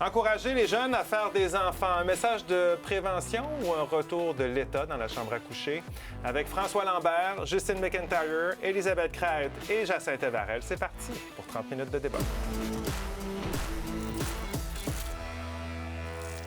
Encourager les jeunes à faire des enfants. Un message de prévention ou un retour de l'État dans la chambre à coucher? Avec François Lambert, Justine McIntyre, Elisabeth Crête et Jacinthe Varel. C'est parti pour 30 minutes de débat.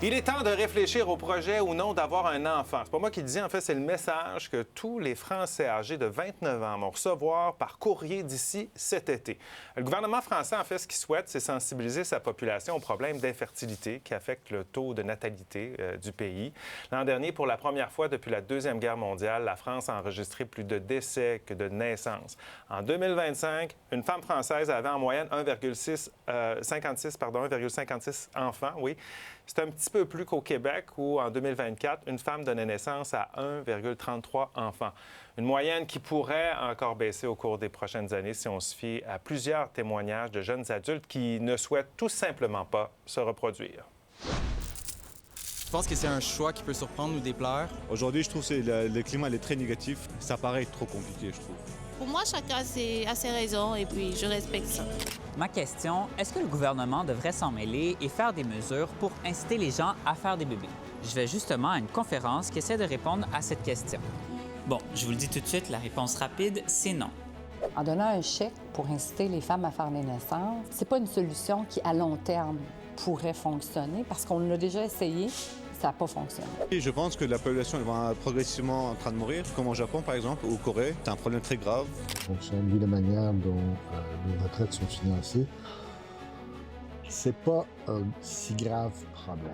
Il est temps de réfléchir au projet ou non d'avoir un enfant. C'est pas moi qui le dis, en fait, c'est le message que tous les Français âgés de 29 ans vont recevoir par courrier d'ici cet été. Le gouvernement français, en fait, ce qu'il souhaite, c'est sensibiliser sa population aux problèmes d'infertilité qui affectent le taux de natalité du pays. L'an dernier, pour la première fois depuis la Deuxième Guerre mondiale, la France a enregistré plus de décès que de naissances. En 2025, une femme française avait en moyenne 1,56 enfants, oui. C'est un petit peu plus qu'au Québec où, en 2024, une femme donnait naissance à 1,33 enfants. Une moyenne qui pourrait encore baisser au cours des prochaines années si on se fie à plusieurs témoignages de jeunes adultes qui ne souhaitent tout simplement pas se reproduire. Je pense que c'est un choix qui peut surprendre ou déplaire. Aujourd'hui, je trouve que le climat est très négatif. Ça paraît trop compliqué, je trouve. Pour moi, chacun a ses raisons et puis je respecte ça. Ma question, est-ce que le gouvernement devrait s'en mêler et faire des mesures pour inciter les gens à faire des bébés? Je vais justement à une conférence qui essaie de répondre à cette question. Bon, je vous le dis tout de suite, la réponse rapide, c'est non. En donnant un chèque pour inciter les femmes à faire des naissances, c'est pas une solution qui, à long terme, pourrait fonctionner parce qu'on l'a déjà essayé. Ça n'a pas fonctionné. Et je pense que la population va progressivement en train de mourir, comme au Japon, par exemple, ou au Corée. C'est un problème très grave. En fonction de la manière dont les retraites sont financées, c'est pas un si grave problème.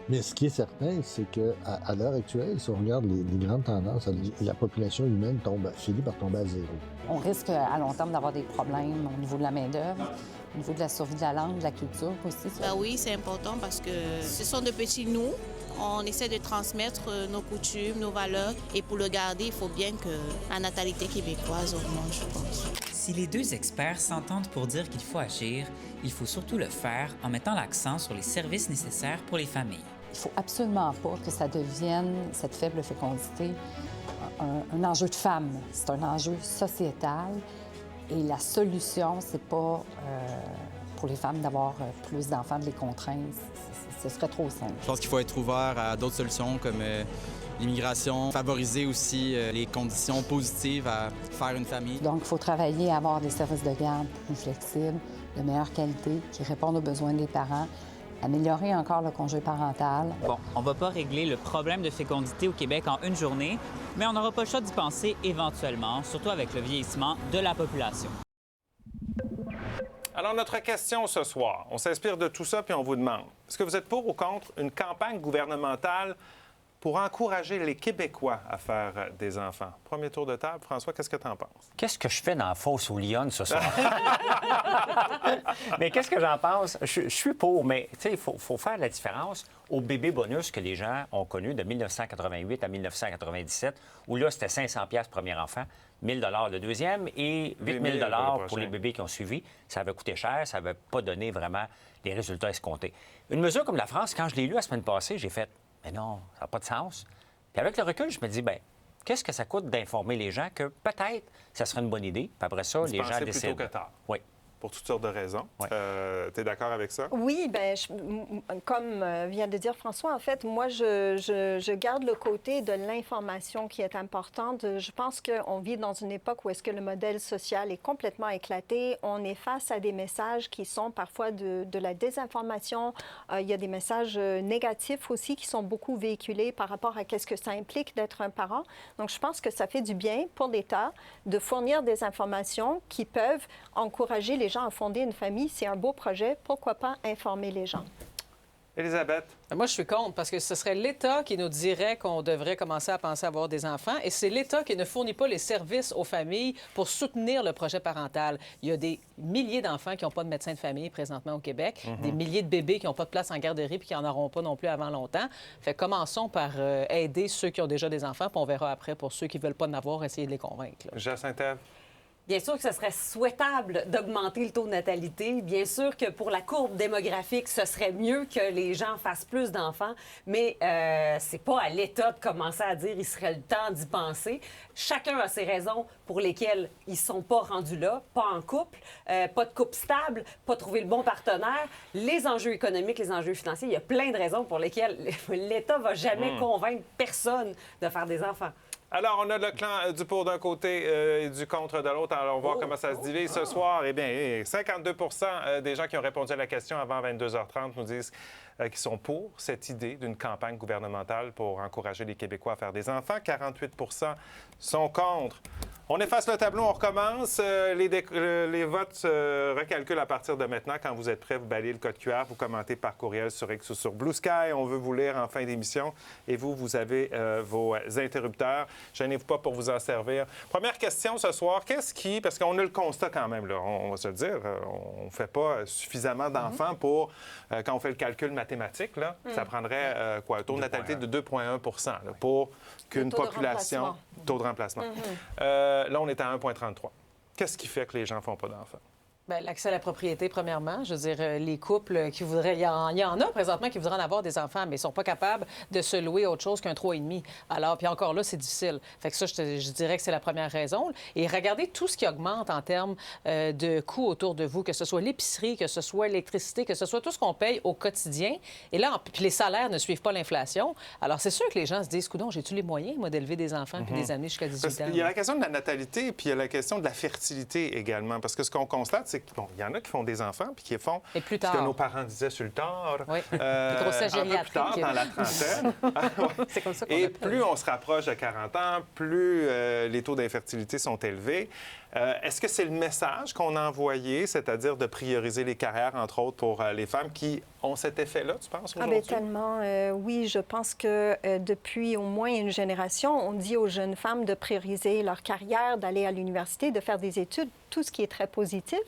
Mais ce qui est certain, c'est qu'à l'heure actuelle, si on regarde les grandes tendances, la population humaine finit par tomber à zéro. On risque à long terme d'avoir des problèmes au niveau de la main-d'œuvre, au niveau de la survie de la langue, de la culture aussi. Ben oui, c'est important parce que ce sont de petits nous. On essaie de transmettre nos coutumes, nos valeurs. Et pour le garder, il faut bien que la natalité québécoise augmente, je pense. Si les deux experts s'entendent pour dire qu'il faut agir, il faut surtout le faire en mettant l'accent sur les services nécessaires pour les familles. Il ne faut absolument pas que ça devienne, cette faible fécondité, un enjeu de femmes. C'est un enjeu sociétal. Et la solution, c'est pas pour les femmes d'avoir plus d'enfants, de les contraindre. Ce serait trop simple. Je pense qu'il faut être ouvert à d'autres solutions comme l'immigration, favoriser aussi les conditions positives à faire une famille. Donc, il faut travailler à avoir des services de garde plus flexibles, de meilleure qualité, qui répondent aux besoins des parents, améliorer encore le congé parental. Bon, on va pas régler le problème de fécondité au Québec en une journée, mais on n'aura pas le choix d'y penser éventuellement, surtout avec le vieillissement de la population. Alors, notre question ce soir, on s'inspire de tout ça puis on vous demande, est-ce que vous êtes pour ou contre une campagne gouvernementale pour encourager les Québécois à faire des enfants? Premier tour de table. François, qu'est-ce que tu en penses? Qu'est-ce que je fais dans la fosse aux Lyonnes ce soir? Mais qu'est-ce que j'en pense? Je suis pour, mais il faut faire la différence au bébé bonus que les gens ont connu de 1988 à 1997, où là, c'était 500 $ premier enfant, 1 000 $ le deuxième et 8 000 $ pour les bébés qui ont suivi. Ça avait coûté cher, ça n'avait pas donné vraiment les résultats escomptés. Une mesure comme la France, quand je l'ai lue la semaine passée, j'ai fait « Mais non, ça n'a pas de sens. » Puis avec le recul, je me dis « Bien, qu'est-ce que ça coûte d'informer les gens que peut-être ça serait une bonne idée? » Puis après ça, les gens décident. Plutôt que tard. Oui. Pour toutes sortes de raisons. Oui. Tu es d'accord avec ça? Oui, bien, comme vient de dire François, en fait, moi, je garde le côté de l'information qui est importante. Je pense qu'on vit dans une époque où est-ce que le modèle social est complètement éclaté. On est face à des messages qui sont parfois de la désinformation. Il y a des messages négatifs aussi qui sont beaucoup véhiculés par rapport à qu'est-ce que ça implique d'être un parent. Donc, je pense que ça fait du bien pour l'État de fournir des informations qui peuvent encourager les gens à fonder une famille. C'est un beau projet. Pourquoi pas informer les gens? Élisabeth? Moi, je suis contre parce que ce serait l'État qui nous dirait qu'on devrait commencer à penser à avoir des enfants et c'est l'État qui ne fournit pas les services aux familles pour soutenir le projet parental. Il y a des milliers d'enfants qui n'ont pas de médecin de famille présentement au Québec, des milliers de bébés qui n'ont pas de place en garderie puis qui n'en auront pas non plus avant longtemps. Fait commençons par aider ceux qui ont déjà des enfants puis on verra après pour ceux qui ne veulent pas en avoir, essayer de les convaincre. Jacinthe? Bien sûr que ce serait souhaitable d'augmenter le taux de natalité. Bien sûr que pour la courbe démographique, ce serait mieux que les gens fassent plus d'enfants. Mais c'est pas à l'État de commencer à dire il serait le temps d'y penser. Chacun a ses raisons pour lesquelles ils sont pas rendus là, pas en couple, pas de couple stable, pas trouver le bon partenaire. Les enjeux économiques, les enjeux financiers, il y a plein de raisons pour lesquelles l'État va jamais convaincre personne de faire des enfants. Alors, on a le clan du pour d'un côté et du contre de l'autre. Alors, on va voir comment ça se divise ce soir. Eh bien, 52 des gens qui ont répondu à la question avant 22h30 nous disent qu'ils sont pour cette idée d'une campagne gouvernementale pour encourager les Québécois à faire des enfants. 48 sont contre. On efface le tableau, on recommence. Les votes se recalculent à partir de maintenant. Quand vous êtes prêts, vous balayez le code QR, vous commentez par courriel sur X ou sur Blue Sky. On veut vous lire en fin d'émission. Et vous avez vos interrupteurs. Gênez-vous pas pour vous en servir. Première question ce soir, qu'est-ce qui... Parce qu'on a le constat quand même, là, on va se le dire, on ne fait pas suffisamment d'enfants pour... quand on fait le calcul mathématique, là, ça prendrait un taux de natalité de 2,1 pour qu'une population... Taux de remplacement. Là, on est à 1,33. Qu'est-ce qui fait que les gens ne font pas d'enfants? Bien, l'accès à la propriété, premièrement. Je veux dire, les couples qui voudraient... Il y en a présentement qui voudraient en avoir des enfants, mais ils ne sont pas capables de se louer autre chose qu'un 3,5. Alors, puis encore là, c'est difficile. Fait que ça, je dirais que c'est la première raison. Et regardez tout ce qui augmente en termes de coûts autour de vous, que ce soit l'épicerie, que ce soit l'électricité, que ce soit tout ce qu'on paye au quotidien. Et là, puis les salaires ne suivent pas l'inflation. Alors, c'est sûr que les gens se disent, coudonc, j'ai-tu les moyens, moi, d'élever des enfants puis des amener jusqu'à 18 ans? Il y a la question de la natalité, puis il y a la question de la fertilité également. Parce que ce qu'on constate, c'est qu'il y en a qui font des enfants puis qui font et plus tard. Ce que nos parents disaient sur le tard. Oui. Un peu plus tard, dans la trentaine. C'est comme ça qu'on Et plus on se rapproche de 40 ans, plus les taux d'infertilité sont élevés. Est-ce que c'est le message qu'on a envoyé, c'est-à-dire de prioriser les carrières, entre autres, pour les femmes qui ont cet effet-là, tu penses, aujourd'hui? Tellement, oui. Je pense que depuis au moins une génération, on dit aux jeunes femmes de prioriser leur carrière, d'aller à l'université, de faire des études, tout ce qui est très positif.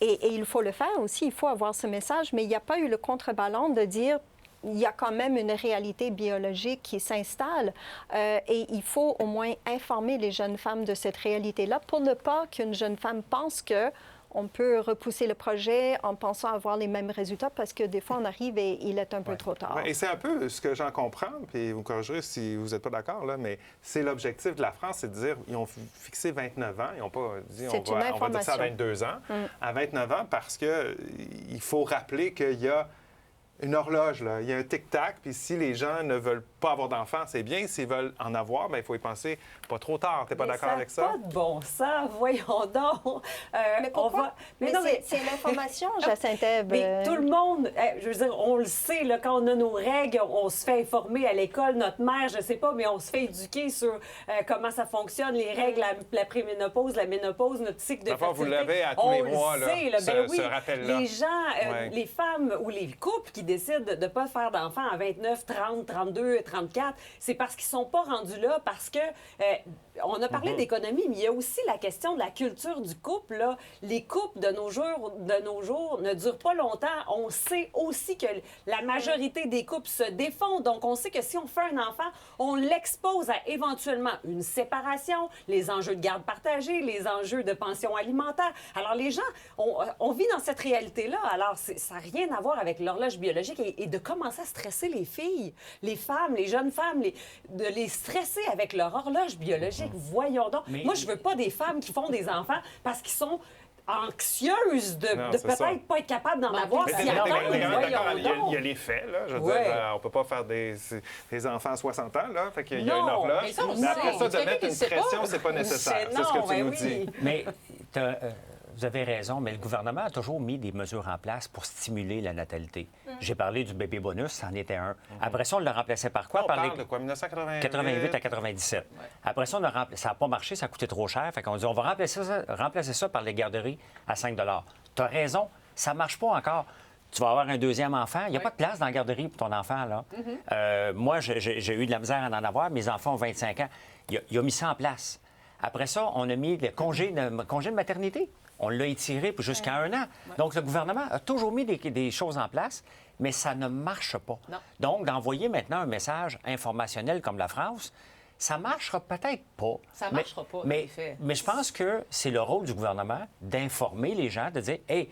Et il faut le faire aussi, il faut avoir ce message, mais il n'y a pas eu le contrebalance de dire il y a quand même une réalité biologique qui s'installe et il faut au moins informer les jeunes femmes de cette réalité-là pour ne pas qu'une jeune femme pense que on peut repousser le projet en pensant avoir les mêmes résultats parce que des fois, on arrive et il est un peu trop tard. Et c'est un peu ce que j'en comprends, puis vous me corrigerez si vous n'êtes pas d'accord, là, mais c'est l'objectif de la France, c'est de dire ils ont fixé 29 ans, ils n'ont pas dit on va dire ça à 22 ans, à 29 ans parce qu'il faut rappeler qu'il y a une horloge, là. Il y a un tic-tac, puis si les gens ne veulent pas avoir d'enfants, c'est bien. S'ils veulent en avoir, bien, il faut y penser pas trop tard. T'es pas d'accord avec ça? Pas de bon sens, voyons donc. Mais pourquoi? Mais c'est l'information, Jacinthe. Mais tout le monde, je veux dire, on le sait, là, quand on a nos règles, on se fait informer à l'école, notre mère, je sais pas, mais on se fait éduquer sur comment ça fonctionne, les règles, la préménopause, la ménopause, notre cycle de fertilité. Vous l'avez à tous les mois, là, ce rappel-là. Les gens, les femmes ou les couples qui décident de ne pas faire d'enfants à 29, 30, 32, 34, c'est parce qu'ils ne sont pas rendus là, parce que on a parlé d'économie, mais il y a aussi la question de la culture du couple. Là. Les couples de nos jours ne durent pas longtemps. On sait aussi que la majorité des couples se défont. Donc, on sait que si on fait un enfant, on l'expose à éventuellement une séparation, les enjeux de garde partagée, les enjeux de pension alimentaire. Alors, les gens, on vit dans cette réalité-là. Alors, ça n'a rien à voir avec l'horloge biologique et de commencer à stresser les filles, les femmes, les jeunes femmes, de les stresser avec leur horloge biologique. Voyons donc. Moi, je veux pas des femmes qui font des enfants parce qu'ils sont anxieuses de peut-être pas être capables d'en avoir. Il y a les faits, là. Je veux dire, on peut pas faire des enfants à 60 ans, là. Fait qu'il y a une horloge. Mais après ça, de mettre une pression, c'est pas nécessaire. C'est ce que tu nous dis. Mais vous avez raison, mais le gouvernement a toujours mis des mesures en place pour stimuler la natalité. J'ai parlé du bébé bonus, c'en était un. Après ça, on le remplaçait par quoi? On parle de quoi, 1988? 88 à 97. Ouais. Après ça, ça n'a pas marché, ça a coûté trop cher. Fait qu'on dit, on va remplacer ça par les garderies à 5 Tu as raison, ça ne marche pas encore. Tu vas avoir un deuxième enfant. Il n'y a pas de place dans la garderie pour ton enfant, là. Moi, j'ai eu de la misère à en avoir. Mes enfants ont 25 ans. Il a mis ça en place. Après ça, on a mis le congé de maternité. On l'a étiré jusqu'à 1 an. Donc, le gouvernement a toujours mis des choses en place, mais ça ne marche pas. Non. Donc, d'envoyer maintenant un message informationnel comme la France, Ça marchera peut-être pas. Ça marchera pas, en effet. Mais je pense que c'est le rôle du gouvernement d'informer les gens, de dire, hey,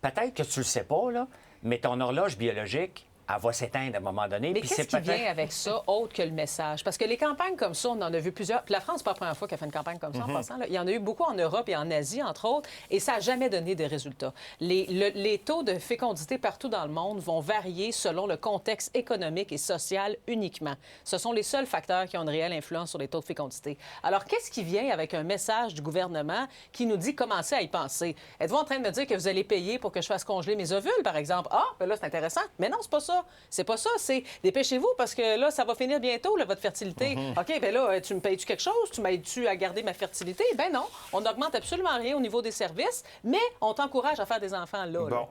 peut-être que tu le sais pas, là, mais ton horloge biologique, elle va s'éteindre à un moment donné. Mais qu'est-ce qui vient avec ça, autre que le message? Parce que les campagnes comme ça, on en a vu plusieurs. Puis la France, c'est pas la première fois qu'elle fait une campagne comme ça, en passant. Là. Il y en a eu beaucoup en Europe et en Asie, entre autres, et ça n'a jamais donné de résultats. Les taux de fécondité partout dans le monde vont varier selon le contexte économique et social uniquement. Ce sont les seuls facteurs qui ont une réelle influence sur les taux de fécondité. Alors, qu'est-ce qui vient avec un message du gouvernement qui nous dit commencez à y penser? Êtes-vous en train de me dire que vous allez payer pour que je fasse congeler mes ovules, par exemple? Ah, ben là, c'est intéressant. Mais non, c'est pas ça. C'est pas ça, c'est dépêchez-vous parce que là, ça va finir bientôt, là, votre fertilité. OK, bien là, tu me payes-tu quelque chose? Tu m'aides-tu à garder ma fertilité? Ben non, on n'augmente absolument rien au niveau des services, mais on t'encourage à faire des enfants là. Bon,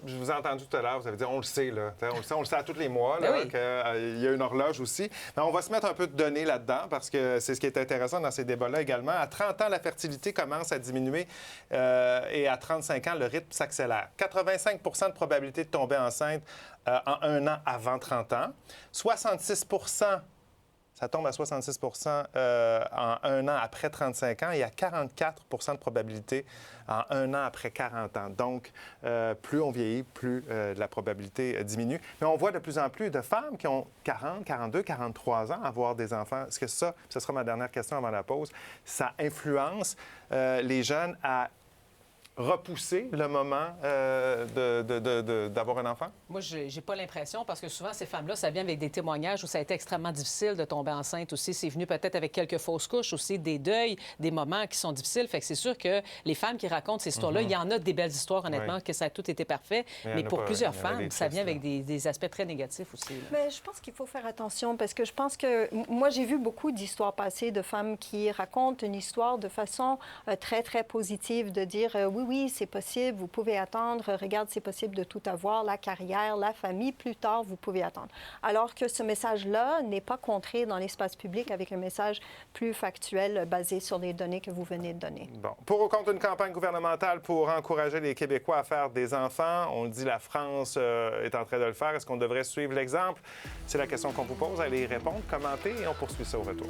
je vous ai entendu tout à l'heure, vous avez dit, on le sait, là. On le sait à tous les mois, là, qu'il y a une horloge aussi. Mais on va se mettre un peu de données là-dedans parce que c'est ce qui est intéressant dans ces débats-là également. À 30 ans, la fertilité commence à diminuer et à 35 ans, le rythme s'accélère. 85 de probabilité de tomber enceinte en un an avant 30 ans. 66 ça tombe à 66 en un an après 35 ans et à 44 de probabilité en un an après 40 ans. Donc, plus on vieillit, plus la probabilité diminue. Mais on voit de plus en plus de femmes qui ont 40, 42, 43 ans à avoir des enfants. Est-ce que ça, ce sera ma dernière question avant la pause, ça influence les jeunes à repousser le moment d'avoir un enfant? Moi, j'ai pas l'impression parce que souvent, ces femmes-là, ça vient avec des témoignages où ça a été extrêmement difficile de tomber enceinte aussi. C'est venu peut-être avec quelques fausses couches aussi, des deuils, des moments qui sont difficiles. Fait que c'est sûr que les femmes qui racontent ces histoires-là, il y en a des belles histoires, honnêtement, que ça a tout été parfait. Mais pour plusieurs femmes, ça vient avec des aspects très négatifs aussi. Là. Mais je pense qu'il faut faire attention parce que je pense que... Moi, j'ai vu beaucoup d'histoires passées de femmes qui racontent une histoire de façon très, très positive, de dire oui, c'est possible, vous pouvez attendre, regarde, c'est possible de tout avoir, la carrière, la famille, plus tard, vous pouvez attendre. Alors que ce message-là n'est pas contré dans l'espace public avec un message plus factuel basé sur les données que vous venez de donner. Bon. Pour ou contre une campagne gouvernementale pour encourager les Québécois à faire des enfants, on dit la France est en train de le faire. Est-ce qu'on devrait suivre l'exemple? C'est la question qu'on vous pose. Allez y répondre, commentez et on poursuit ça au retour.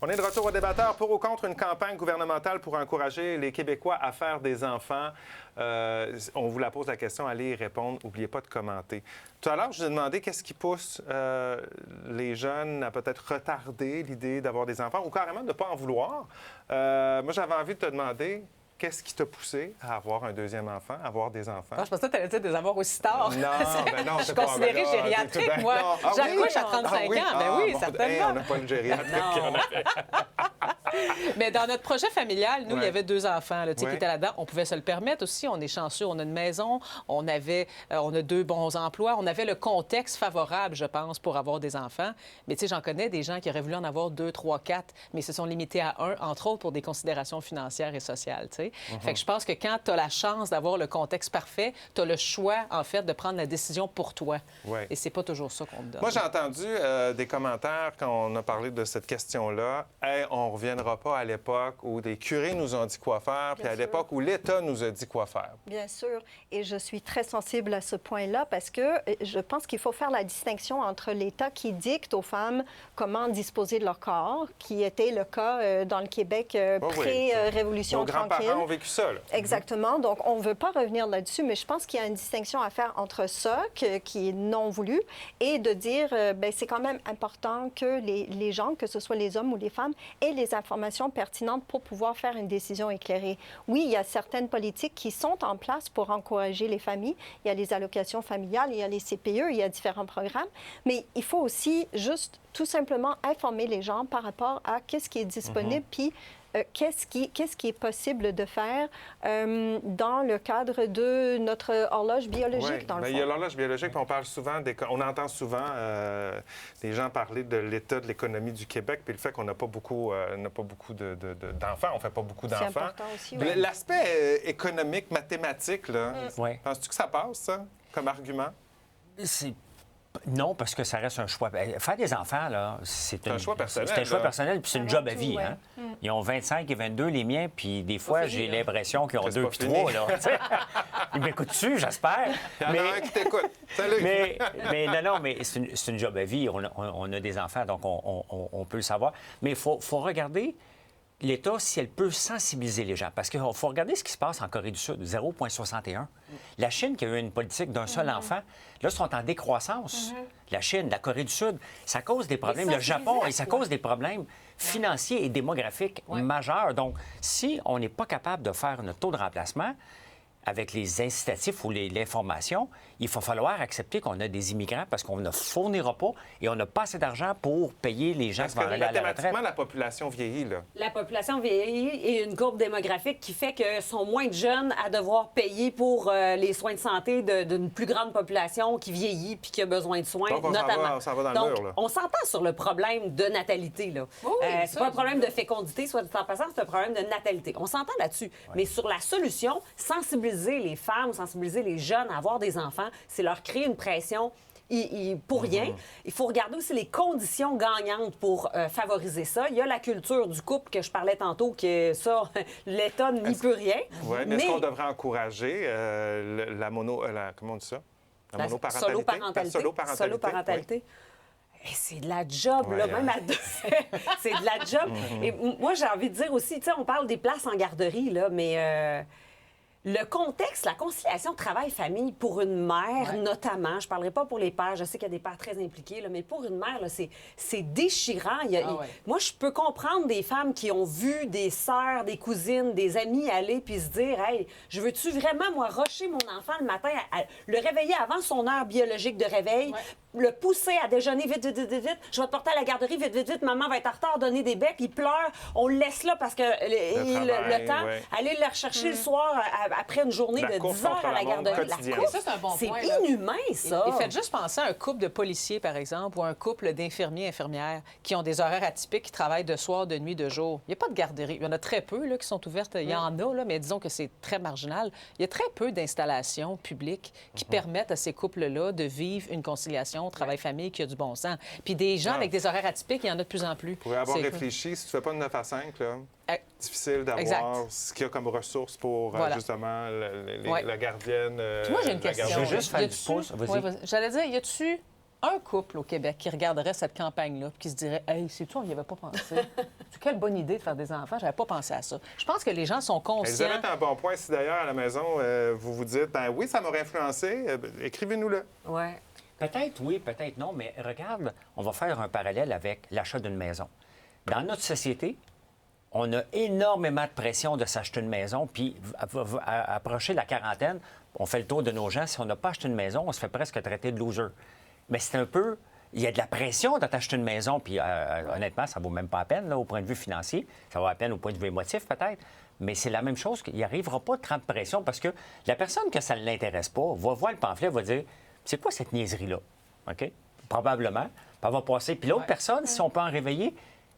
On est de retour au débatteur pour ou contre une campagne gouvernementale pour encourager les Québécois à faire des enfants. On vous la pose la question, allez y répondre. N'oubliez pas de commenter. Tout à l'heure, je vous ai demandé qu'est-ce qui pousse les jeunes à peut-être retarder l'idée d'avoir des enfants ou carrément de ne pas en vouloir. Moi, j'avais envie de te demander... Qu'est-ce qui t'a poussé à avoir un deuxième enfant, à avoir des enfants? Ah, je pensais que tu allais dire des avoir aussi tard. Non, ben non, je suis considérée gériatrique, moi. J'accouche à 35 ans. Ben oui, certainement. On n'a pas une gériatrique. Mais dans notre projet familial, nous, il y avait 2 enfants qui étaient là-dedans. On pouvait se le permettre aussi. On est chanceux. On a une maison. On a 2 bons emplois. On avait le contexte favorable, je pense, pour avoir des enfants. Mais tu sais, j'en connais des gens qui auraient voulu en avoir 2, 3, 4, mais se sont limités à 1, entre autres pour des considérations financières et sociales. Tu sais. Fait que je pense que quand tu as la chance d'avoir le contexte parfait, tu as le choix, en fait, de prendre la décision pour toi. Ouais. Et c'est pas toujours ça qu'on te donne. Moi, j'ai entendu des commentaires quand on a parlé de cette question-là. Hey, on ne reviendra pas à l'époque où des curés nous ont dit quoi faire, puis à l'époque où l'État nous a dit quoi faire. Bien sûr. Et je suis très sensible à ce point-là parce que je pense qu'il faut faire la distinction entre l'État qui dicte aux femmes comment disposer de leur corps, qui était le cas dans le Québec pré-Révolution tranquille. Nos grands-parents ont vécu ça, là. Exactement. Donc, on ne veut pas revenir là-dessus, mais je pense qu'il y a une distinction à faire entre ça, qui est non voulu, et de dire, bien, c'est quand même important que les gens, que ce soit les hommes ou les femmes, aient les informations pertinentes pour pouvoir faire une décision éclairée. Oui, il y a certaines politiques qui sont en place pour encourager les familles. Il y a les allocations familiales, il y a les CPE, il y a différents programmes, mais il faut aussi juste tout simplement informer les gens par rapport à qu'est-ce qui est disponible, puis qu'est-ce qui est possible de faire dans le cadre de notre horloge biologique, dans le fond. Il y a l'horloge biologique, puis on parle souvent, on entend souvent des gens parler de l'état de l'économie du Québec, puis le fait qu'on n'a pas beaucoup, d'enfants, on ne fait pas beaucoup d'enfants. C'est important aussi, oui. L'aspect économique, mathématique, là, penses-tu que ça passe, ça, comme argument? Non, parce que ça reste un choix. Faire des enfants, là, c'est un choix personnel. C'est un choix là. personnel, puis c'est une job à vie. ouais. Hein? Ils ont 25 et 22, les miens, puis des fois, j'ai l'impression qu'ils ont Que c'est 2 pas puis fini. 3. Là, tu sais. Ils m'écoutent-tu, j'espère. Il y en a un qui t'écoute. Salut! Mais non, mais c'est une job à vie. On a des enfants, donc on peut le savoir. Mais il faut regarder l'État, si elle peut sensibiliser les gens. Parce qu'il faut regarder ce qui se passe en Corée du Sud, 0,61. La Chine, qui a eu une politique d'un seul enfant, là, sont en décroissance. La Chine, la Corée du Sud, ça cause des problèmes. Le Japon, et ça cause des problèmes financiers et démographiques majeurs. Donc, si on n'est pas capable de faire un taux de remplacement avec les incitatifs ou l'information, il va falloir accepter qu'on a des immigrants parce qu'on ne fournira pas et on n'a pas assez d'argent pour payer les gens Parce qui vont que aller à la retraite. mathématiquement, la population vieillit, là. La population vieillit et une courbe démographique qui fait que sont moins de jeunes à devoir payer pour les soins de santé d'une plus grande population qui vieillit puis qui a besoin de soins, Donc, on s'en va dans le Donc, mur, là. on s'entend sur le problème de natalité, là. C'est pas un problème de fécondité, soit dit en passant, c'est un problème de natalité. On s'entend là-dessus. Mais sur la solution, sensibiliser les femmes, sensibiliser les jeunes à avoir des enfants, c'est leur créer une pression pour rien. Il faut regarder aussi les conditions gagnantes pour favoriser ça. Il y a la culture du couple que je parlais tantôt, que ça, l'État n'y peut rien. Oui, mais est-ce qu'on devrait encourager comment on dit ça? La monoparentalité? Soloparentalité. La Soloparentalité. Et c'est de la job, là, même à deux. C'est de la job. Et moi, j'ai envie de dire aussi, tu sais, on parle des places en garderie, là, mais le contexte, la conciliation travail-famille pour une mère, notamment, je ne parlerai pas pour les pères, je sais qu'il y a des pères très impliqués, là, mais pour une mère, là, c'est déchirant. Moi, je peux comprendre des femmes qui ont vu des sœurs, des cousines, des amis aller puis se dire « Hey, je veux-tu vraiment, moi, rusher mon enfant le matin, le réveiller avant son heure biologique de réveil, le pousser à déjeuner vite, vite, vite, vite, vite, je vais te porter à la garderie vite, vite, vite, maman va être en retard, donner des becs, il pleure, on le laisse là parce que le temps, aller le rechercher le soir après une journée de 10 heures à la garderie. La course, ça, c'est un bon point. C'est inhumain, ça. Et faites juste penser à un couple de policiers, par exemple, ou un couple d'infirmiers, infirmières, qui ont des horaires atypiques, qui travaillent de soir, de nuit, de jour. Il n'y a pas de garderie. Il y en a très peu là, qui sont ouvertes. Il y en a, là, mais disons que c'est très marginal. Il y a très peu d'installations publiques qui permettent à ces couples-là de vivre une conciliation travail-famille qui a du bon sens. Puis des gens avec des horaires atypiques, il y en a de plus en plus. Vous pourriez avoir réfléchi, si tu ne fais pas de 9 à 5, là, difficile d'avoir ce qu'il y a comme ressources pour justement la gardienne. Moi, j'ai une question. Je veux juste faire du pouce. J'allais dire, y a-tu un couple au Québec qui regarderait cette campagne-là et qui se dirait « Hey, c'est tout, on n'y avait pas pensé. C'est quelle bonne idée de faire des enfants. J'avais pas pensé à ça. » Je pense que les gens sont conscients. Elisabeth, un bon point. Si d'ailleurs, à la maison, vous vous dites « Ben oui, ça m'aurait influencé. Écrivez-nous-le. » Oui. Peut-être oui, peut-être non, mais regarde, on va faire un parallèle avec l'achat d'une maison. Dans notre société, on a énormément de pression de s'acheter une maison, puis approcher la quarantaine, on fait le tour de nos gens. Si on n'a pas acheté une maison, on se fait presque traiter de loser. Mais c'est un peu... Il y a de la pression de t'acheter une maison, puis honnêtement, ça vaut même pas la peine, là, au point de vue financier. Ça vaut la peine au point de vue émotif, peut-être. Mais c'est la même chose, qu'il n'y arrivera pas de grande pression, parce que la personne que ça ne l'intéresse pas va voir le pamphlet, va dire « C'est quoi cette niaiserie-là? » OK? Probablement. Puis elle va passer. Puis l'autre personne, si on peut en réveiller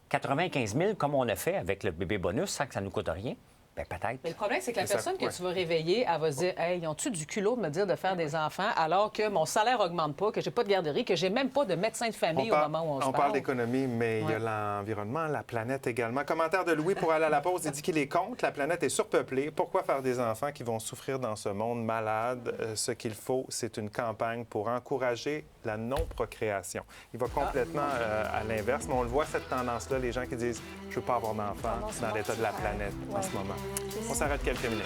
95 000, comme on a fait avec le bébé bonus, sans que ça ne nous coûte rien, bien peut-être. Mais le problème, c'est que la personne que tu vas réveiller, elle va se dire « Hey, ils ont-tu du culot de me dire de faire des enfants alors que mon salaire augmente pas, que j'ai pas de garderie, que j'ai même pas de médecin de famille au moment où on se parle? » On parle d'économie, mais il y a l'environnement, la planète également. Commentaire de Louis pour aller à la pause. Il dit qu'il est contre. La planète est surpeuplée. Pourquoi faire des enfants qui vont souffrir dans ce monde malade? Ce qu'il faut, c'est une campagne pour encourager la non-procréation. Il va complètement à l'inverse, mais on le voit, cette tendance-là, les gens qui disent « Je veux pas avoir d'enfants dans l'état de la planète en ce moment. » On s'arrête quelques minutes.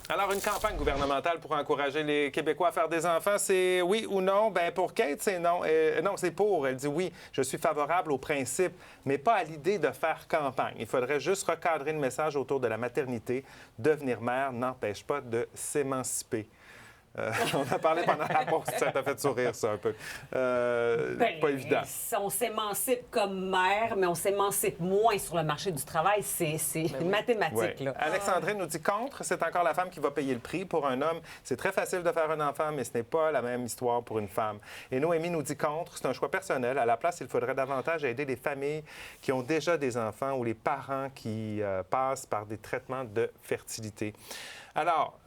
Alors, une campagne gouvernementale pour encourager les Québécois à faire des enfants, c'est oui ou non? Bien, pour Kate, c'est non. Non, c'est pour. Elle dit oui, je suis favorable au principe, mais pas à l'idée de faire campagne. Il faudrait juste recadrer le message autour de la maternité. Devenir mère n'empêche pas de s'émanciper. On a parlé pendant la pause, ça t'a fait sourire, ça, un peu. Pas évident. On s'émancipe comme mère, mais on s'émancipe moins sur le marché du travail. C'est mathématique. Ouais. Là. Alexandrine nous dit contre, c'est encore la femme qui va payer le prix. Pour un homme, c'est très facile de faire un enfant, mais ce n'est pas la même histoire pour une femme. Et Noémie nous dit contre, c'est un choix personnel. À la place, il faudrait davantage aider les familles qui ont déjà des enfants ou les parents qui passent par des traitements de fertilité. Alors,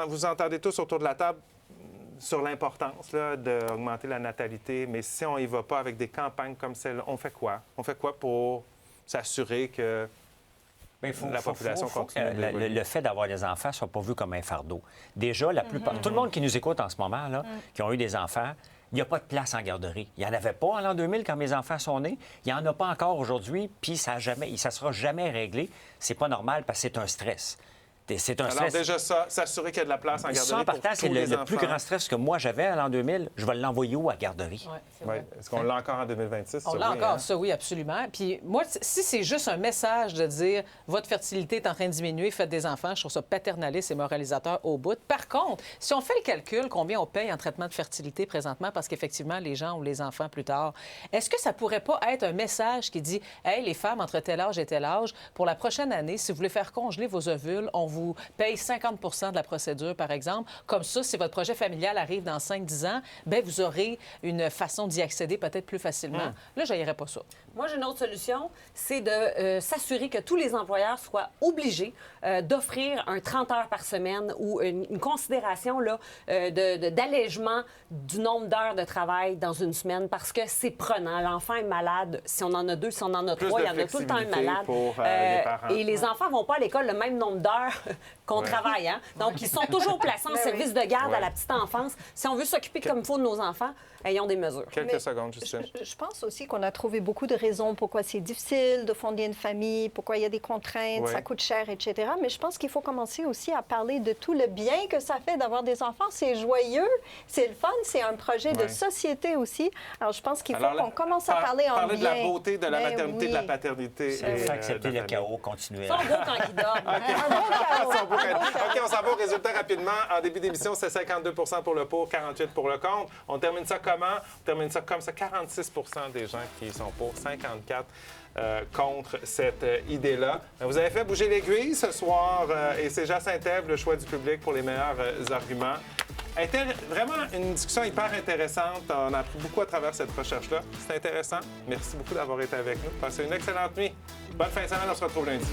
vous entendez tous autour de la table sur l'importance d'augmenter la natalité, mais si on n'y va pas avec des campagnes comme celle-là, on fait quoi? On fait quoi pour s'assurer que la population continue? Le fait d'avoir des enfants ne soit pas vu comme un fardeau. Déjà, la plupart, tout le monde qui nous écoute en ce moment, là, qui ont eu des enfants, il n'y a pas de place en garderie. Il n'y en avait pas en l'an 2000 quand mes enfants sont nés. Il n'y en a pas encore aujourd'hui, puis ça ne sera jamais réglé. C'est pas normal parce que c'est un stress. C'est un stress. Alors déjà ça, s'assurer qu'il y a de la place en garderie ça, en partant, pour c'est tous les le enfants. plus grand stress que moi j'avais en l'an 2000. Je vais l'envoyer où à garderie? Oui. Est-ce qu'on l'a encore en 2026? On l'a encore, ça, oui, absolument. Puis moi, si c'est juste un message de dire votre fertilité est en train de diminuer, faites des enfants, je trouve ça paternaliste et moralisateur au bout. Par contre, si on fait le calcul, combien on paye en traitement de fertilité présentement, parce qu'effectivement, les gens ont les enfants plus tard, est-ce que ça pourrait pas être un message qui dit hey, les femmes entre tel âge et tel âge, pour la prochaine année, si vous voulez faire congeler vos ovules, on vous paye 50 de la procédure, par exemple. Comme ça, si votre projet familial arrive dans 5-10 ans, bien, vous aurez une façon d'y accéder peut-être plus facilement. Là, je n'irais pas ça. Moi, j'ai une autre solution, c'est de s'assurer que tous les employeurs soient obligés d'offrir un 30 heures par semaine ou une considération là, d'allègement du nombre d'heures de travail dans une semaine parce que c'est prenant. L'enfant est malade. Si on en a 2, si on en a 3, il y en a tout le temps un malade. Pour, les parents. Et les enfants ne vont pas à l'école le même nombre d'heures qu'on travaille. Hein? Donc, ils sont toujours placés en service de garde à la petite enfance. Si on veut s'occuper comme il faut de nos enfants, ayons des mesures. Quelques secondes, Justine. Je pense aussi qu'on a trouvé beaucoup de raisons pourquoi c'est difficile de fonder une famille, pourquoi il y a des contraintes, ça coûte cher, etc. Mais je pense qu'il faut commencer aussi à parler de tout le bien que ça fait d'avoir des enfants. C'est joyeux, c'est le fun, c'est un projet de société aussi. Alors, je pense qu'il faut qu'on commence à parler en bien. Parler de la beauté, de la maternité, de la paternité. Il faut accepter le chaos continuel. Ils sont beaux quand ils dorment. OK, on s'en va au résultat rapidement. En début d'émission, c'est 52 pour le pour, 48 pour le contre. On termine ça comment? On termine ça comme ça. 46 des gens qui sont pour, 54 contre cette idée-là. Vous avez fait bouger l'aiguille ce soir et c'est Jacinthe, le choix du public pour les meilleurs arguments. Vraiment une discussion hyper intéressante. On a appris beaucoup à travers cette recherche-là. C'est intéressant. Merci beaucoup d'avoir été avec nous. Passez une excellente nuit. Bonne fin de semaine. On se retrouve lundi.